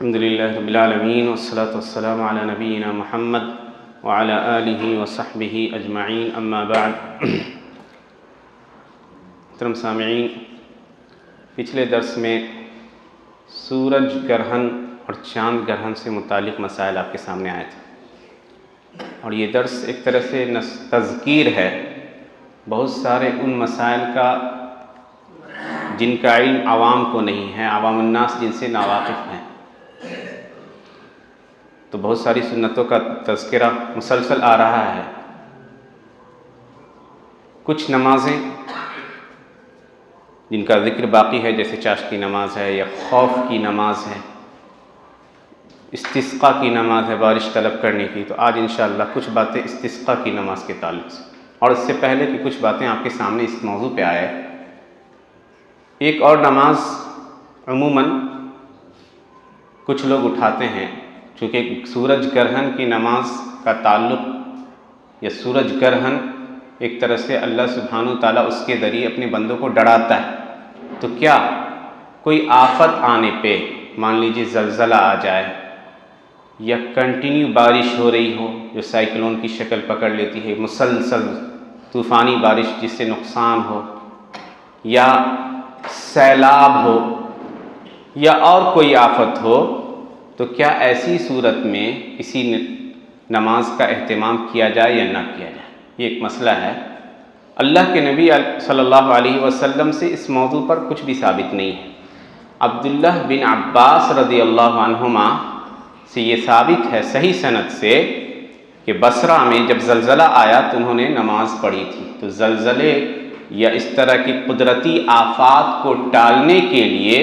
الحمدللہ رب العالمین والصلاة والسلام علی نبینا محمد وعلی آلہ وصحبہ اجمعین، اما بعد۔ محترم سامعین، پچھلے درس میں سورج گرہن اور چاند گرہن سے متعلق مسائل آپ کے سامنے آئے تھے، اور یہ درس ایک طرح سے تذکیر ہے بہت سارے ان مسائل کا جن کا علم عوام کو نہیں ہے، عوام الناس جن سے ناواقف ہیں۔ تو بہت ساری سنتوں کا تذکرہ مسلسل آ رہا ہے۔ کچھ نمازیں جن کا ذکر باقی ہے، جیسے چاشت کی نماز ہے، یا خوف کی نماز ہے، استسقاء کی نماز ہے بارش طلب کرنے کی۔ تو آج انشاءاللہ کچھ باتیں استسقاء کی نماز کے تعلق سے، اور اس سے پہلے کہ کچھ باتیں آپ کے سامنے اس موضوع پہ آئے، ایک اور نماز عموماً کچھ لوگ اٹھاتے ہیں، چونکہ سورج گرہن کی نماز کا تعلق، یا سورج گرہن ایک طرح سے اللہ سبحانہ وتعالیٰ اس کے ذریعے اپنے بندوں کو ڈراتا ہے۔ تو کیا کوئی آفت آنے پہ، مان لیجیے زلزلہ آ جائے، یا کنٹینیو بارش ہو رہی ہو جو سائیکلون کی شکل پکڑ لیتی ہے، مسلسل طوفانی بارش جس سے نقصان ہو، یا سیلاب ہو، یا اور کوئی آفت ہو، تو کیا ایسی صورت میں کسی نماز کا اہتمام کیا جائے یا نہ کیا جائے؟ یہ ایک مسئلہ ہے۔ اللہ کے نبی صلی اللہ علیہ وسلم سے اس موضوع پر کچھ بھی ثابت نہیں ہے۔ عبداللہ بن عباس رضی اللہ عنہما سے یہ ثابت ہے صحیح سند سے کہ بصرہ میں جب زلزلہ آیا تو انہوں نے نماز پڑھی تھی۔ تو زلزلے یا اس طرح کی قدرتی آفات کو ٹالنے کے لیے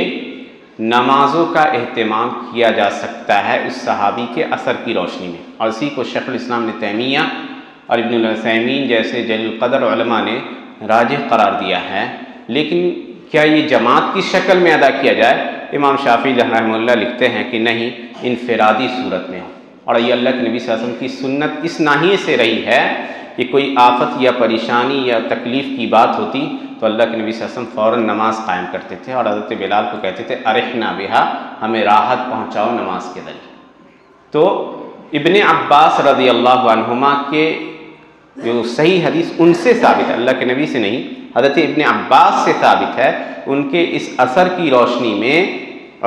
نمازوں کا اہتمام کیا جا سکتا ہے اس صحابی کے اثر کی روشنی میں، اور اسی کو شیخ الاسلام ابن تیمیہ اور ابن العثیمین جیسے جلیل القدر علماء نے راجح قرار دیا ہے۔ لیکن کیا یہ جماعت کی شکل میں ادا کیا جائے؟ امام شافعی رحمہ اللہ لکھتے ہیں کہ نہیں، انفرادی صورت میں ہو۔ اور یہ اللہ کے نبی صلی اللہ علیہ وسلم کی سنت اس ناحیے سے رہی ہے کہ کوئی آفت یا پریشانی یا تکلیف کی بات ہوتی تو اللہ کے نبی صلی اللہ علیہ وسلم فوراً نماز قائم کرتے تھے، اور حضرت بلال کو کہتے تھے ارحنا بہا، ہمیں راحت پہنچاؤ نماز کے ذریعے۔ تو ابن عباس رضی اللہ عنہما کے جو صحیح حدیث ان سے ثابت ہے، اللہ کے نبی سے نہیں، حضرت ابن عباس سے ثابت ہے، ان کے اس اثر کی روشنی میں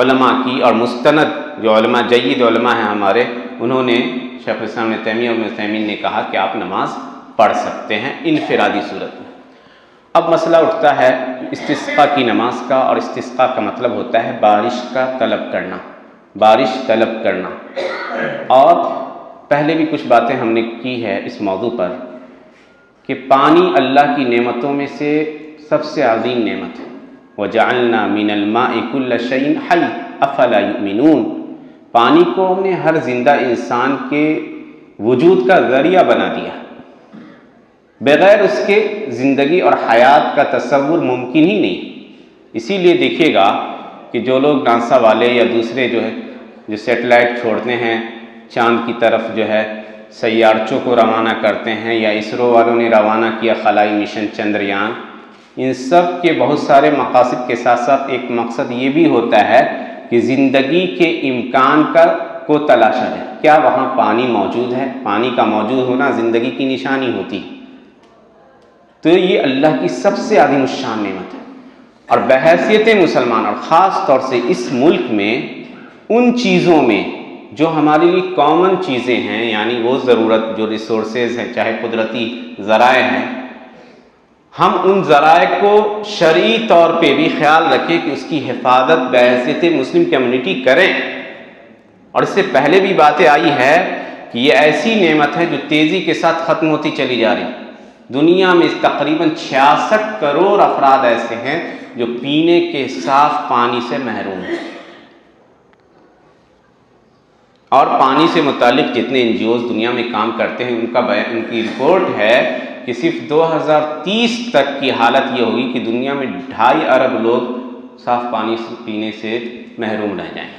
علماء کی، اور مستند جو علماء جید علماء ہیں ہمارے، انہوں نے شیخ الاسلام ابن تیمیہ اور ابن عثیمین نے کہا کہ آپ نماز پڑھ سکتے ہیں انفرادی صورت میں۔ اب مسئلہ اٹھتا ہے استسقاء کی نماز کا، اور استسقاء کا مطلب ہوتا ہے بارش کا طلب کرنا، بارش طلب کرنا۔ اور پہلے بھی کچھ باتیں ہم نے کی ہے اس موضوع پر کہ پانی اللہ کی نعمتوں میں سے سب سے عظیم نعمت ہے۔ وَجَعَلْنَا مِنَ الْمَاءِ كُلَّ شَيْءٍ حَيٍّ أَفَلَا يُؤْمِنُونَ، پانی کو ہم نے ہر زندہ انسان کے وجود کا ذریعہ بنا دیا، بغیر اس کے زندگی اور حیات کا تصور ممکن ہی نہیں۔ اسی لیے دیکھیے گا کہ جو لوگ ناسا والے یا دوسرے جو سیٹلائٹ چھوڑتے ہیں چاند کی طرف، جو ہے سیارچوں کو روانہ کرتے ہیں، یا اسرو والوں نے روانہ کیا خلائی مشن چندریان، ان سب کے بہت سارے مقاصد کے ساتھ ساتھ ایک مقصد یہ بھی ہوتا ہے کہ زندگی کے امکان کو تلاشا جائے۔ کیا وہاں پانی موجود ہے؟ پانی کا موجود ہونا زندگی کی نشانی ہوتی۔ تو یہ اللہ کی سب سے عظیم الشان نعمت ہے، اور بحیثیت مسلمان، اور خاص طور سے اس ملک میں ان چیزوں میں جو ہمارے لیے کامن چیزیں ہیں، یعنی وہ ضرورت جو ریسورسز ہیں، چاہے قدرتی ذرائع ہیں، ہم ان ذرائع کو شرعی طور پہ بھی خیال رکھیں کہ اس کی حفاظت بحیثیت مسلم کمیونٹی کریں۔ اور اس سے پہلے بھی باتیں آئی ہے کہ یہ ایسی نعمت ہے جو تیزی کے ساتھ ختم ہوتی چلی جا رہی۔ دنیا میں تقریباً 66 کروڑ افراد ایسے ہیں جو پینے کے صاف پانی سے محروم ہیں، اور پانی سے متعلق جتنے NGOs دنیا میں کام کرتے ہیں ان کی رپورٹ ہے کہ صرف 2030 تک کی حالت یہ ہوگی کہ دنیا میں 2.5 ارب لوگ صاف پانی پینے سے محروم رہ جائیں۔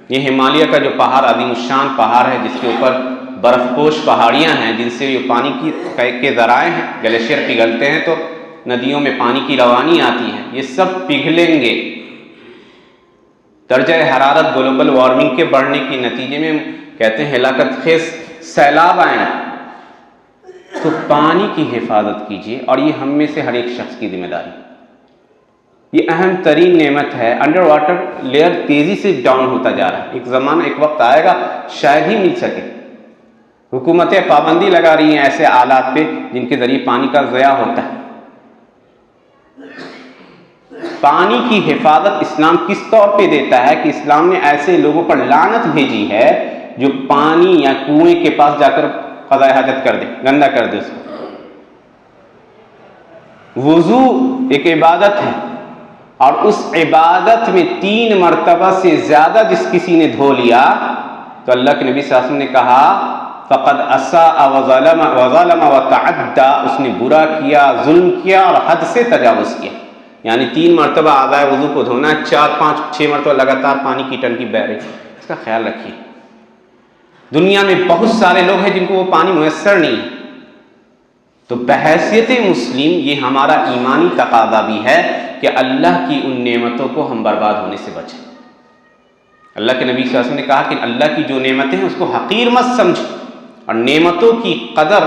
یہ ہمالیہ کا جو پہاڑ عظیم الشان پہاڑ ہے، جس کے اوپر برف پوش پہاڑیاں ہیں، جن سے یہ پانی کے ذرائع ہیں، گلیشیئر پگھلتے ہیں تو ندیوں میں پانی کی روانی آتی ہے، یہ سب پگھلیں گے درجہ حرارت گلوبل وارمنگ کے بڑھنے کے نتیجے میں کہتے ہیں ہلاکت خیز سیلاب آئیں، تو پانی کی حفاظت کیجیے، اور یہ ہم میں سے ہر ایک شخص کی ذمہ داری۔ یہ اہم ترین نعمت ہے۔ انڈر واٹر لیئر تیزی سے ڈاؤن ہوتا جا رہا ہے، ایک زمانہ ایک وقت آئے گا شاید ہی مل سکے۔ حکومتیں پابندی لگا رہی ہیں ایسے آلات پہ جن کے ذریعے پانی کا ضیاع ہوتا ہے۔ پانی کی حفاظت اسلام کس طور پہ دیتا ہے کہ اسلام نے ایسے لوگوں پر لعنت بھیجی ہے جو پانی یا کنویں کے پاس جا کر قضاء حاجت کر دے، گندا کر دے اس کو۔ وضو ایک عبادت ہے، اور اس عبادت میں 3 مرتبہ سے زیادہ جس کسی نے دھو لیا تو اللہ کے نبی صلی اللہ علیہ وسلم نے کہا فقد اساء وظلم وتعدى، اس نے برا کیا، ظلم کیا اور حد سے تجاوز کیا۔ یعنی 3 مرتبہ اعضائے وضو کو دھونا ہے، 4 5 6 مرتبہ لگاتار پانی کی ٹنکی بہ رہی، اس کا خیال رکھیے۔ دنیا میں بہت سارے لوگ ہیں جن کو وہ پانی میسر نہیں ہے، تو بحیثیت مسلم یہ ہمارا ایمانی تقاضا بھی ہے کہ اللہ کی ان نعمتوں کو ہم برباد ہونے سے بچیں۔ اللہ کے نبی صلی اللہ علیہ وسلم نے کہا کہ اللہ کی جو نعمتیں ہیں اس کو حقیر مت سمجھ، اور نعمتوں کی قدر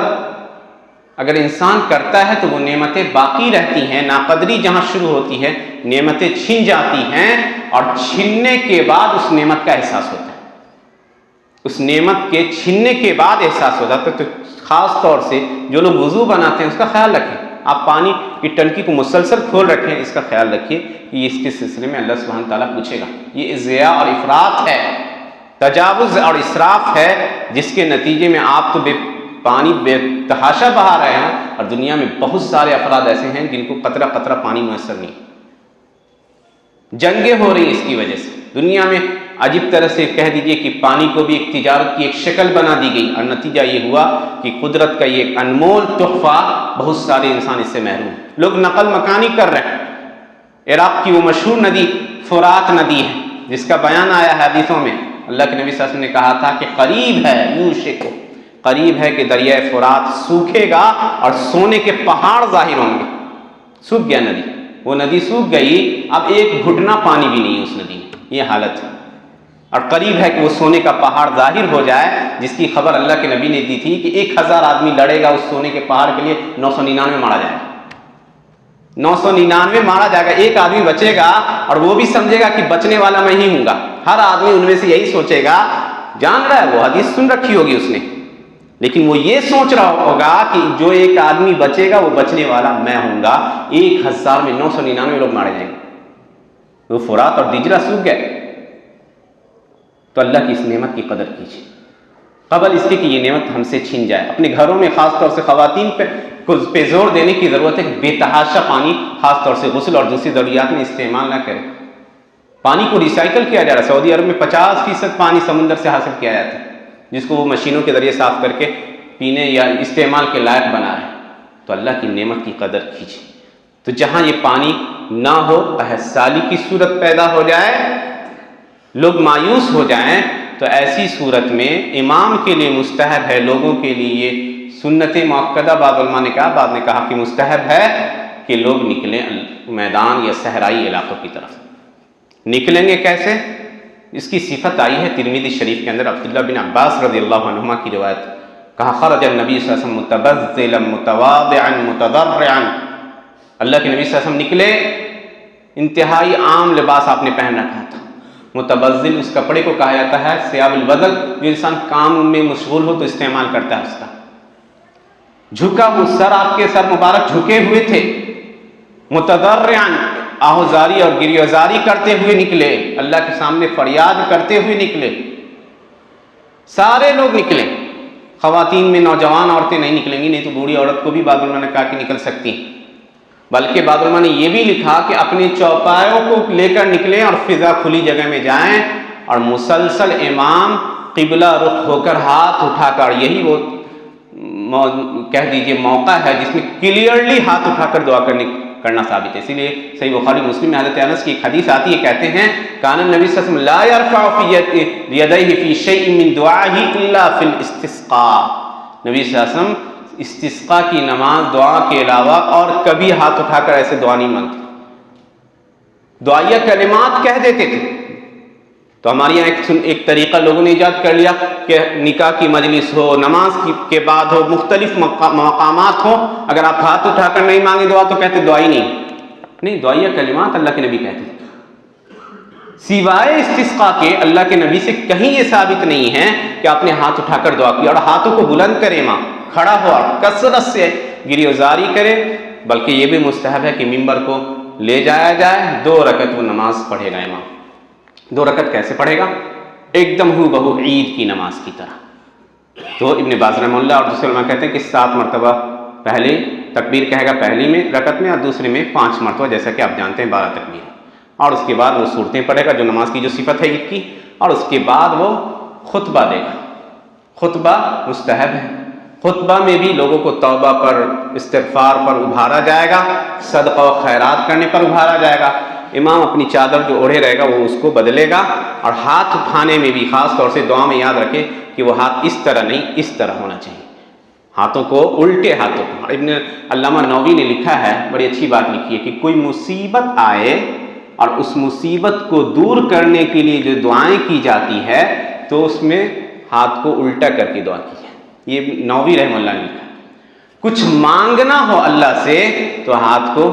اگر انسان کرتا ہے تو وہ نعمتیں باقی رہتی ہیں۔ ناقدری جہاں شروع ہوتی ہے نعمتیں چھن جاتی ہیں، اور چھننے کے بعد اس نعمت کا احساس ہوتا ہے، اس نعمت کے چھننے کے بعد احساس ہوتا ہے۔ تو خاص طور سے جو لوگ وضو بناتے ہیں اس کا خیال رکھیں، آپ پانی کی ٹنکی کو مسلسل کھول رکھیں، اس کا خیال رکھیے کہ اس کے سلسلے میں اللہ سبحانہ تعالیٰ پوچھے گا۔ یہ ضیاء اور افراط ہے، تجاوز اور اسراف ہے، جس کے نتیجے میں آپ تو پانی بے تحاشا بہا رہے ہیں، اور دنیا میں بہت سارے افراد ایسے ہیں جن کو قطرہ قطرہ پانی میسر نہیں۔ جنگیں ہو رہی ہیں اس کی وجہ سے، دنیا میں عجیب طرح سے کہہ دیجئے کہ پانی کو بھی ایک تجارت کی ایک شکل بنا دی گئی، اور نتیجہ یہ ہوا کہ قدرت کا یہ ایک انمول تحفہ بہت سارے انسان اس سے محروم ہیں۔ لوگ نقل مکانی کر رہے ہیں۔ عراق کی وہ مشہور ندی فرات ندی ہے، جس کا بیان آیا ہے حدیثوں میں، اللہ کے نبی صلی اللہ علیہ وسلم نے کہا تھا کہ قریب ہے، یوشک، قریب ہے کہ دریائے فرات سوکھے گا اور سونے کے پہاڑ ظاہر ہوں گے۔ سوکھ گیا ندی، وہ ندی سوکھ گئی، اب ایک گھٹنا پانی بھی نہیں اس ندی میں، یہ حالت ہے۔ اور قریب ہے کہ وہ سونے کا پہاڑ ظاہر ہو جائے، جس کی خبر اللہ کے نبی نے دی تھی کہ 1000 آدمی لڑے گا اس سونے کے پہاڑ کے لیے، 999 مارا جائے گا، 999 مارا جائے گا، ایک آدمی بچے گا، اور وہ بھی سمجھے گا کہ بچنے والا میں ہی ہوں گا۔ ہر آدمی ان میں سے یہی سوچے گا، جان رہا ہے وہ حدیث سن رکھی ہوگی اس نے، لیکن وہ یہ سوچ رہا ہوگا کہ جو ایک آدمی بچے گا وہ بچنے والا میں ہوں گا۔ 1000 میں 999 لوگ مارے جائیں گے۔ وہ فرات اور دجلہ سوکھ گئے۔ تو اللہ کی اس نعمت کی قدر کیجیے قبل اس کے کہ یہ نعمت ہم سے چھن جائے۔ اپنے گھروں میں خاص طور سے خواتین پہ زور دینے کی ضرورت ہے کہ بے تحاشا پانی خاص طور سے غسل اور دوسری ضروریات میں استعمال نہ کریں۔ پانی کو ریسائیکل کیا جا رہا ہے، سعودی عرب میں 50% پانی سمندر سے حاصل کیا جاتا ہے، جس کو وہ مشینوں کے ذریعے صاف کر کے پینے یا استعمال کے لائق بنا رہے ہیں۔ تو اللہ کی نعمت کی قدر کیجیے۔ تو جہاں یہ پانی نہ ہو، قحط سالی کی صورت پیدا ہو جائے، لوگ مایوس ہو جائیں، تو ایسی صورت میں امام کے لیے مستحب ہے، لوگوں کے لیے سنت مؤکدہ، بعض علماء نے کہا، بعض نے کہا کہ مستحب ہے کہ لوگ نکلیں میدان یا صحرائی علاقوں کی طرف۔ نکلیں گے کیسے؟ اس کی صفت آئی ہے ترمذی شریف کے اندر، عبداللہ بن عباس رضی اللہ عنہما کی روایت، کہا خرج النبی صلی اللہ علیہ وسلم متبذلا متواضعا متضرعا، اللہ کے نبی صلی اللہ علیہ وسلم نکلے، انتہائی عام لباس آپ نے پہن رکھا تھا۔ متبذل اس کپڑے کو کہا جاتا ہے ثیاب البذل، جو انسان کام میں مشغول ہو تو استعمال کرتا ہے اس کا۔ جھکا وہ سر، آپ کے سر مبارک جھکے ہوئے تھے، متضرعا، آہوزاری اور گریہزاری کرتے ہوئے نکلے، اللہ کے سامنے فریاد کرتے ہوئے نکلے۔ سارے لوگ نکلے، خواتین میں نوجوان عورتیں نہیں نکلیں گی، نہیں تو بوڑھی عورت کو بھی بعض علماء نے کہا کہ نکل سکتی ہیں، بلکہ بعض علماء نے یہ بھی لکھا کہ اپنے چوپایوں کو لے کر نکلیں اور فضا کھلی جگہ میں جائیں، اور مسلسل امام قبلہ رخ ہو کر ہاتھ اٹھا کر، یہی وہ کہہ دیجئے موقع ہے جس میں کلیئرلی ہاتھ اٹھا کر دعا کرنا ثابت ہے۔ اسی لیے صحیح بخاری مسلم میں حضرت انس کی ایک حدیث آتی ہے، کہتے ہیں کان النبی صلی اللہ علیہ وسلم لا يرفع یدیہ فی شیء من دعائہ الا فی الاستسقاء، نبی صلی اللہ علیہ وسلم استسقاء کی نماز دعا کے علاوہ اور کبھی ہاتھ اٹھا کر ایسے دعا نہیں مانگتے، دعائیہ کلمات کہہ دیتے تھے، تو ہمارے یہاں ایک طریقہ لوگوں نے ایجاد کر لیا کہ نکاح کی مجلس ہو، نماز کے بعد ہو، مختلف مقامات ہوں، اگر آپ ہاتھ اٹھا کر نہیں مانگے دعا تو کہتے دعا ہی نہیں، دعائیہ کلمات اللہ کے نبی کہتے ہیں۔ سوائے استسقاء کے اللہ کے نبی سے کہیں یہ ثابت نہیں ہے کہ آپ نے ہاتھ اٹھا کر دعا کی اور ہاتھوں کو بلند کرے، ماں کھڑا ہو اور کثرت سے گری وزاری کرے، بلکہ یہ بھی مستحب ہے کہ ممبر کو لے جایا جائے، 2 رکعت وہ نماز پڑھے گا امام۔ 2 رکعت کیسے پڑھے گا؟ ایک دم ہو بہو عید کی نماز کی طرح۔ تو ابن باز رحمہ اللہ اور دوسرے علماء کہتے ہیں کہ 7 مرتبہ پہلے تکبیر کہے گا پہلی میں رکعت میں، اور دوسرے میں 5 مرتبہ، جیسا کہ آپ جانتے ہیں 12 تکبیر، اور اس کے بعد وہ صورتیں پڑھے گا جو نماز کی جو صفت ہے عید کی، اور اس کے بعد وہ خطبہ دے گا۔ خطبہ مستحب ہے، خطبہ میں بھی لوگوں کو توبہ پر، استغفار پر ابھارا جائے گا، صدقہ و خیرات کرنے پر ابھارا جائے گا۔ امام اپنی چادر جو اوڑھے رہے گا وہ اس کو بدلے گا، اور ہاتھ اٹھانے میں بھی خاص طور سے دعا میں یاد رکھے کہ وہ ہاتھ اس طرح نہیں، اس طرح ہونا چاہیے، ہاتھوں کو الٹے ہاتھوں کو۔ ابن علامہ نووی نے لکھا ہے، بڑی اچھی بات لکھی ہے کہ کوئی مصیبت آئے اور اس مصیبت کو دور کرنے کے لیے جو دعائیں کی جاتی ہے تو اس میں ہاتھ کو الٹا کر کے دعا کی ہے، یہ نووی رحمہ اللہ نے لکھا۔ کچھ مانگنا ہو اللہ سے تو ہاتھ کو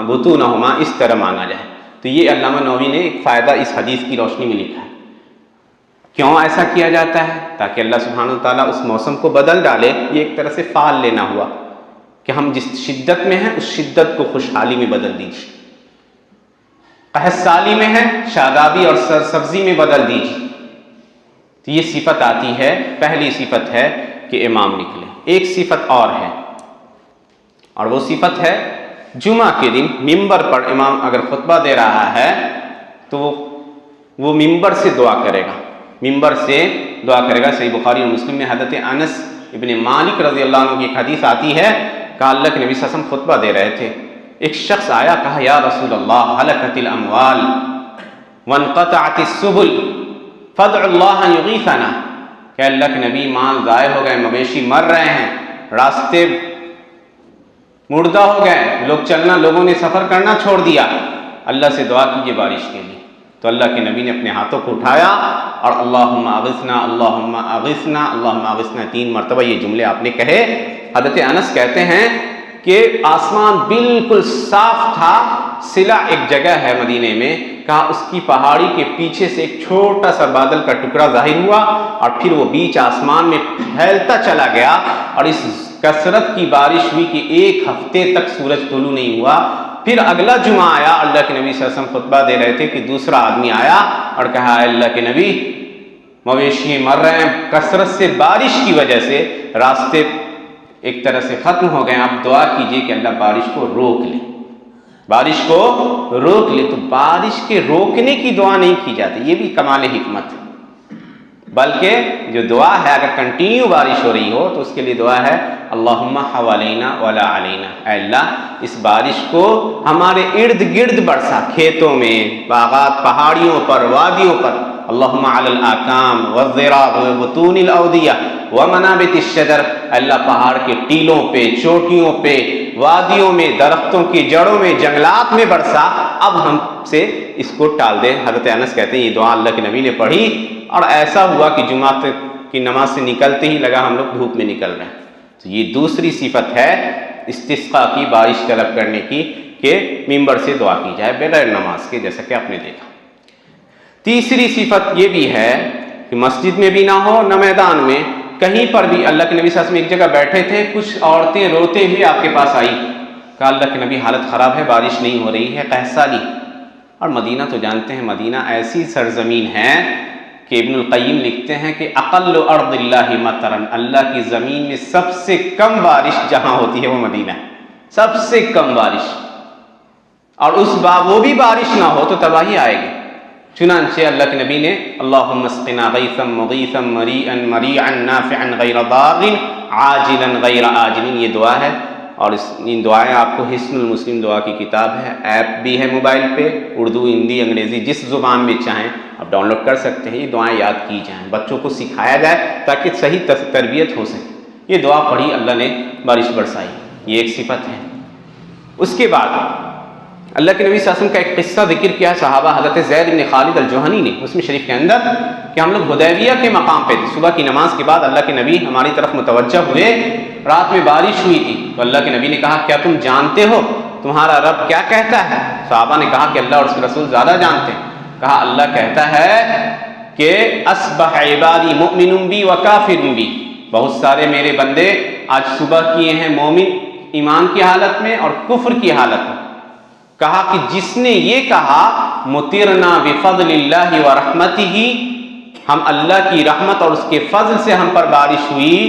بطونہما اس طرح مانگا جائے، تو یہ علامہ نووی نے ایک فائدہ اس حدیث کی روشنی میں لکھا ہے۔ کیوں ایسا کیا جاتا ہے؟ تاکہ اللہ سبحانہ وتعالیٰ اس موسم کو بدل ڈالے، یہ ایک طرح سے فعال لینا ہوا کہ ہم جس شدت میں ہیں اس شدت کو خوشحالی میں بدل دیجیے، قحط سالی میں ہے شادابی اور سرسبزی میں بدل دیجیے۔ تو یہ صفت آتی ہے، پہلی صفت ہے کہ امام نکلے۔ ایک صفت اور ہے، اور وہ صفت ہے جمعہ کے دن ممبر پر امام اگر خطبہ دے رہا ہے تو وہ ممبر سے دعا کرے گا، ممبر سے دعا کرے گا۔ صحیح بخاری اور مسلم میں حضرت انس ابن مالک رضی اللہ عنہ کی ایک حدیث آتی ہے کہ اللہ کے نبی صلی اللہ علیہ وسلم خطبہ دے رہے تھے، ایک شخص آیا، کہا یا رسول اللہ ہلکت الاموال وانقطعت السبل فادع اللہ ان یغیثنا، کہ اللہ کے نبی مال ضائع ہو گئے، مویشی مر رہے ہیں، راستے مردہ ہو گئے، لوگوں نے سفر کرنا چھوڑ دیا، اللہ سے دعا کیجیے بارش کے لیے۔ تو اللہ کے نبی نے اپنے ہاتھوں کو اٹھایا اور اللہم اغثنا اللہم اغثنا اللہم اغثنا 3 مرتبہ یہ جملے آپ نے کہے۔ حضرت انس کہتے ہیں کہ آسمان بالکل صاف تھا، سلا ایک جگہ ہے مدینے میں، کہا اس کی پہاڑی کے پیچھے سے ایک چھوٹا سا بادل کا ٹکڑا ظاہر ہوا اور پھر وہ بیچ آسمان میں پھیلتا چلا گیا، اور اس کثرت کی بارش ہوئی کہ 1 ہفتے تک سورج طلوع نہیں ہوا۔ پھر اگلا جمعہ آیا، اللہ کے نبی صلی اللہ علیہ وسلم خطبہ دے رہے تھے کہ دوسرا آدمی آیا اور کہا اللہ کے نبی مویشی مر رہے ہیں، کثرت سے بارش کی وجہ سے راستے ایک طرح سے ختم ہو گئے، آپ دعا کیجئے کہ اللہ بارش کو روک لے، بارش کو روک لے۔ تو بارش کے روکنے کی دعا نہیں کی جاتی، یہ بھی کمال حکمت ہے، بلکہ جو دعا ہے اگر کنٹینیو بارش ہو رہی ہو تو اس کے لیے دعا ہے اللہم حوالینہ ولا علینا، اے اللہ اس بارش کو ہمارے ارد گرد برسا، کھیتوں میں، باغات، پہاڑیوں پر، وادیوں پر، اللہم علی الاکام والذراب وبطون الاودیہ ومنابت الشجر، اللہ پہاڑ کے ٹیلوں پہ، چوٹیوں پہ، وادیوں میں، درختوں کی جڑوں میں، جنگلات میں برسا، اب ہم سے اس کو ٹال دے۔ حضرت انس کہتے ہیں یہ دعا اللہ کے نبی نے پڑھی اور ایسا ہوا کہ جمعہ کی نماز سے نکلتے ہی لگا ہم لوگ دھوپ میں نکل رہے ہیں۔ تو یہ دوسری صفت ہے استسقاء کی، بارش طلب کرنے کی، کہ ممبر سے دعا کی جائے بغیر نماز کے، جیسا کہ آپ نے دیکھا۔ تیسری صفت یہ بھی ہے کہ مسجد میں بھی نہ ہو نہ میدان میں، کہیں پر بھی اللہ کے نبی صلی اللہ علیہ وسلم ایک جگہ بیٹھے تھے، کچھ عورتیں روتے ہوئے آپ کے پاس آئی، کہا اللہ کے نبی حالت خراب ہے، بارش نہیں ہو رہی ہے، قحط سالی۔ اور مدینہ تو جانتے ہیں، مدینہ ایسی سرزمین ہے کہ ابن القیم لکھتے ہیں کہ اقل ارض اللہ مطرن، اللہ کی زمین میں سب سے کم بارش جہاں ہوتی ہے وہ مدینہ ہے، سب سے کم بارش، اور وہ بھی بارش نہ ہو تو تباہی آئے گی۔ چنانچہ اللہ کے نبی نے اللہم اسقنا غیثا مغیثا مریئا مریعا نافعا غیر ضار عاجلا غیر آجل، یہ دعا ہے، اور ان دعائیں آپ کو حصن المسلم دعا کی کتاب ہے، ایپ بھی ہے موبائل پہ، اردو، ہندی، انگریزی، جس زبان میں چاہیں آپ ڈاؤن لوڈ کر سکتے ہیں۔ یہ دعائیں یاد کی جائیں، بچوں کو سکھایا جائے تاکہ صحیح تربیت ہو سکے۔ یہ دعا پڑھی، اللہ نے بارش برسائی، یہ ایک صفت ہے۔ اس کے بعد اللہ کے نبی صلی اللہ علیہ وسلم کا ایک قصہ ذکر کیا ہے صحابہ حضرت زید بن خالد الجہنی نے مسلم شریف کے اندر، کہ ہم لوگ حدیبیہ کے مقام پہ تھے، صبح کی نماز کے بعد اللہ کے نبی ہماری طرف متوجہ ہوئے، رات میں بارش ہوئی تھی، تو اللہ کے نبی نے کہا کیا تم جانتے ہو تمہارا رب کیا کہتا ہے؟ صحابہ نے کہا کہ اللہ اور اس کے رسول زیادہ جانتے ہیں۔ کہا اللہ کہتا ہے کہ اصبح عبادی مؤمن بی و کافر بی، بہت سارے میرے بندے آج صبح کیے ہیں مومن ایمان کی حالت میں اور کفر کی حالت میں۔ کہا کہ جس نے یہ کہا مطرنا بفضل اللہ و رحمتہ، ہم اللہ کی رحمت اور اس کے فضل سے ہم پر بارش ہوئی،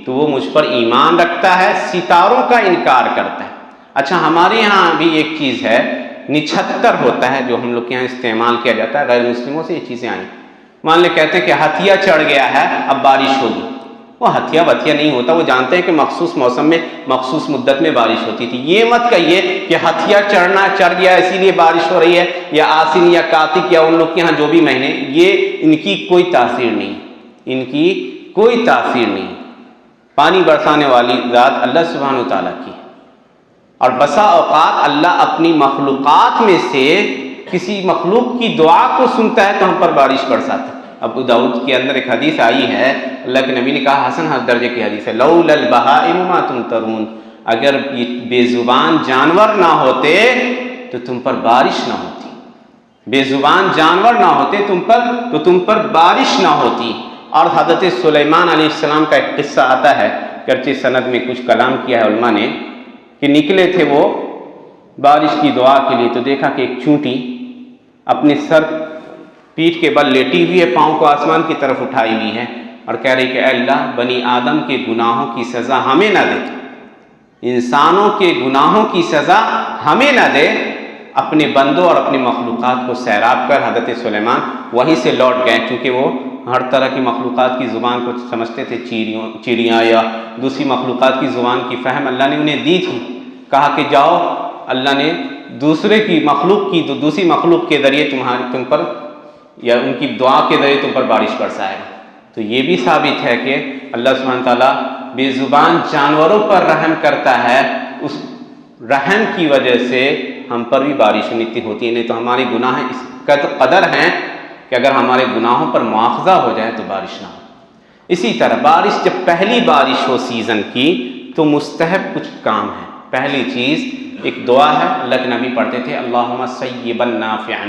تو وہ مجھ پر ایمان رکھتا ہے، ستاروں کا انکار کرتا ہے۔ اچھا ہمارے یہاں بھی ایک چیز ہے، نچھتر ہوتا ہے جو ہم لوگ کے یہاں استعمال کیا جاتا ہے، غیر مسلموں سے یہ چیزیں آئیں۔ مان لے کہتے ہیں کہ ہتھیا چڑھ گیا ہے اب بارش ہوگی، وہ ہتھیا بتھیا نہیں ہوتا، وہ جانتے ہیں کہ مخصوص موسم میں مخصوص مدت میں بارش ہوتی تھی۔ یہ مت کہیے کہ ہتھیا چڑھ گیا اسی لیے بارش ہو رہی ہے، یا آسین یا کارتک یا ان لوگ کے یہاں جو بھی مہینے، یہ ان کی کوئی تاثیر نہیں، ان کی کوئی تاثیر نہیں۔ پانی برسانے والی ذات اللہ سبحانہ و تعالیٰ کی، اور بسا اوقات اللہ اپنی مخلوقات میں سے کسی مخلوق کی دعا کو سنتا ہے تو ہم پر بارش برساتا ہے۔ ابو داؤد کے اندر ایک حدیث آئی ہے، اللہ کے نبی نے کہا، حسن درجے کی حدیث ہے، لولا البہائم ما تمطرون، اگر یہ بے زبان جانور نہ ہوتے تو تم پر بارش نہ ہوتی، بے زبان جانور نہ ہوتے تم پر بارش نہ ہوتی۔ اور حضرت سلیمان علیہ السلام کا ایک قصہ آتا ہے، گرچہ سند میں کچھ کلام کیا ہے علماء نے، کہ نکلے تھے وہ بارش کی دعا کے لیے، تو دیکھا کہ ایک چونٹی اپنے سر پیٹھ کے بل لیٹی ہوئی ہے، پاؤں کو آسمان کی طرف اٹھائی ہوئی ہے، اور کہہ رہی کہ اے اللہ بنی آدم کے گناہوں کی سزا ہمیں نہ دے، انسانوں کے گناہوں کی سزا ہمیں نہ دے، اپنے بندوں اور اپنے مخلوقات کو سیراب کر۔ حضرت سلیمان وہیں سے لوٹ گئے، چونکہ وہ ہر طرح کی مخلوقات کی زبان کو سمجھتے تھے، چڑیاں یا دوسری مخلوقات کی زبان کی فہم اللہ نے انہیں دی تھی۔ کہا کہ جاؤ، اللہ نے دوسری مخلوق کے ذریعے تم پر یا ان کی دعا کے ذریعے تم پر بارش برسائے گا۔ تو یہ بھی ثابت ہے کہ اللہ سبحانہ تعالیٰ بے زبان جانوروں پر رحم کرتا ہے، اس رحم کی وجہ سے ہم پر بھی بارش ہوتی ہے، نہیں تو ہمارے گناہ اس قدر ہیں کہ اگر ہمارے گناہوں پر مواخذہ ہو جائے تو بارش نہ ہو۔ اسی طرح بارش، جب پہلی بارش ہو سیزن کی تو مستحب کچھ کام ہے۔ پہلی چیز ایک دعا ہے، اللہ کے نبی پڑھتے تھے، اللہم سیبا نافعا،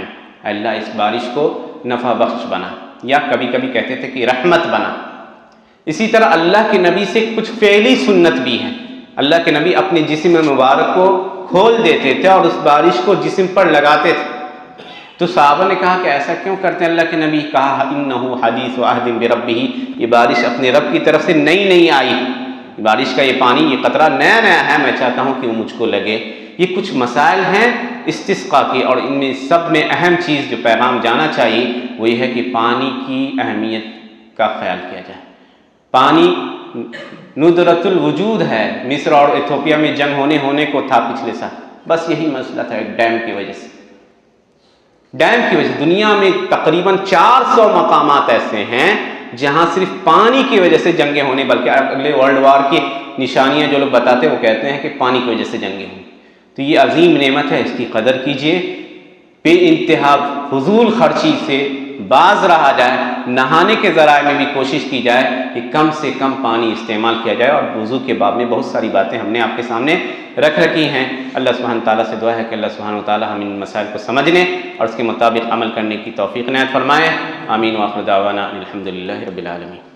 اللہ اس بارش کو نفع بخش بنا، یا کبھی کبھی کہتے تھے کہ رحمت بنا۔ اسی طرح اللہ کے نبی سے کچھ فعلی سنت بھی ہے، اللہ کے نبی اپنے جسم مبارک کو کھول دیتے تھے اور اس بارش کو جسم پر لگاتے تھے۔ تو صحابہ نے کہا کہ ایسا کیوں کرتے ہیں اللہ کے نبی؟ کہا انہ حدیث عہد بربہ، یہ بارش اپنے رب کی طرف سے نئی آئی، بارش کا یہ پانی، یہ قطرہ نیا ہے، میں چاہتا ہوں کہ وہ مجھ کو لگے۔ یہ کچھ مسائل ہیں استسقاء کی، اور ان میں سب میں اہم چیز جو پیغام جانا چاہیے وہ یہ ہے کہ پانی کی اہمیت کا خیال کیا جائے۔ پانی ندرت الوجود ہے، مصر اور ایتھوپیا میں جنگ ہونے کو تھا پچھلے سال، بس یہی مسئلہ تھا، ایک ڈیم کی وجہ سے۔ دنیا میں تقریباً 400 مقامات ایسے ہیں جہاں صرف پانی کی وجہ سے جنگیں ہونے، بلکہ اگلے ورلڈ وار کی نشانیاں جو لوگ بتاتے ہیں وہ کہتے ہیں کہ پانی کی وجہ سے جنگیں ہوئی۔ تو یہ عظیم نعمت ہے، اس کی قدر کیجیے، بے انتہا فضول خرچی سے باز رہا جائے، نہانے کے ذرائع میں بھی کوشش کی جائے کہ کم سے کم پانی استعمال کیا جائے، اور وضو کے باب میں بہت ساری باتیں ہم نے آپ کے سامنے رکھ رکھی ہیں۔ اللہ سبحانہ تعالیٰ سے دعا ہے کہ اللہ سبحانہ تعالیٰ ہم ان مسائل کو سمجھنے اور اس کے مطابق عمل کرنے کی توفیق عنایت فرمائے۔ آمین، وآخر دعوانا الحمدللہ رب العالمین۔